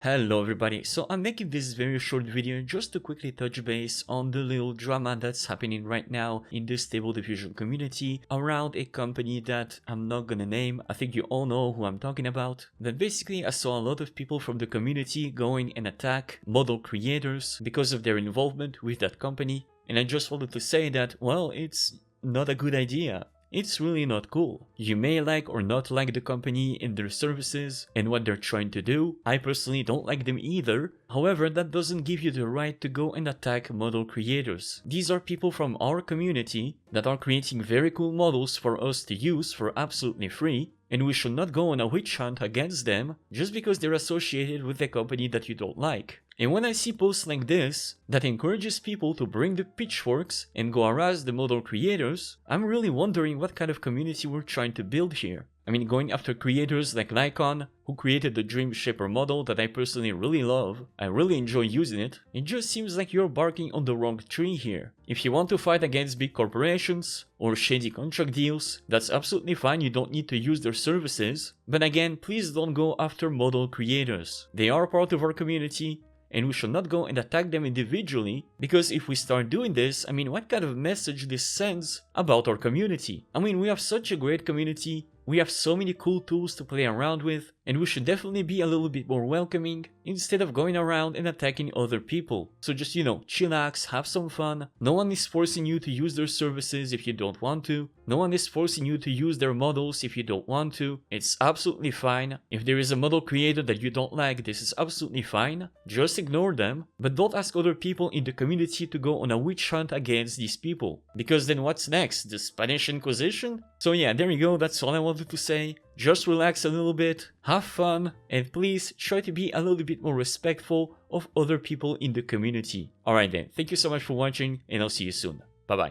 Hello everybody, so I'm making this very short video just to quickly touch base on the little drama that's happening right now in the stable diffusion community around a company that I'm not gonna name. I think you all know who I'm talking about. That basically I saw a lot of people from the community going and attack model creators because of their involvement with that company, and I just wanted to say that, well, it's not a good idea. It's really not cool. You may like or not like the company and their services and what they're trying to do. I personally don't like them either. However, that doesn't give you the right to go and attack model creators. These are people from our community that are creating very cool models for us to use for absolutely free, and we should not go on a witch hunt against them just because they're associated with a company that you don't like. And when I see posts like this that encourages people to bring the pitchforks and go harass the model creators, I'm really wondering what kind of community we're trying to build here. I mean, going after creators like Lycon, who created the Dream Shaper model that I personally really love. I really enjoy using it. It just seems like you're barking on the wrong tree here. If you want to fight against big corporations or shady contract deals, that's absolutely fine, you don't need to use their services. But again, please don't go after model creators. They are part of our community, and we should not go and attack them individually, because if we start doing this, I mean, what kind of message this sends about our community? I mean, we have such a great community, we have so many cool tools to play around with, and we should definitely be a little bit more welcoming instead of going around and attacking other people. So just, chillax, have some fun. No one is forcing you to use their services if you don't want to. No one is forcing you to use their models if you don't want to. It's absolutely fine. If there is a model creator that you don't like, this is absolutely fine. Just ignore them, but don't ask other people in the community to go on a witch hunt against these people. Because then what's next? The Spanish Inquisition? So yeah, there you go, that's all I wanted to say. Just relax a little bit, have fun, and please try to be a little bit more respectful of other people in the community. Alright then, thank you so much for watching, and I'll see you soon. Bye bye.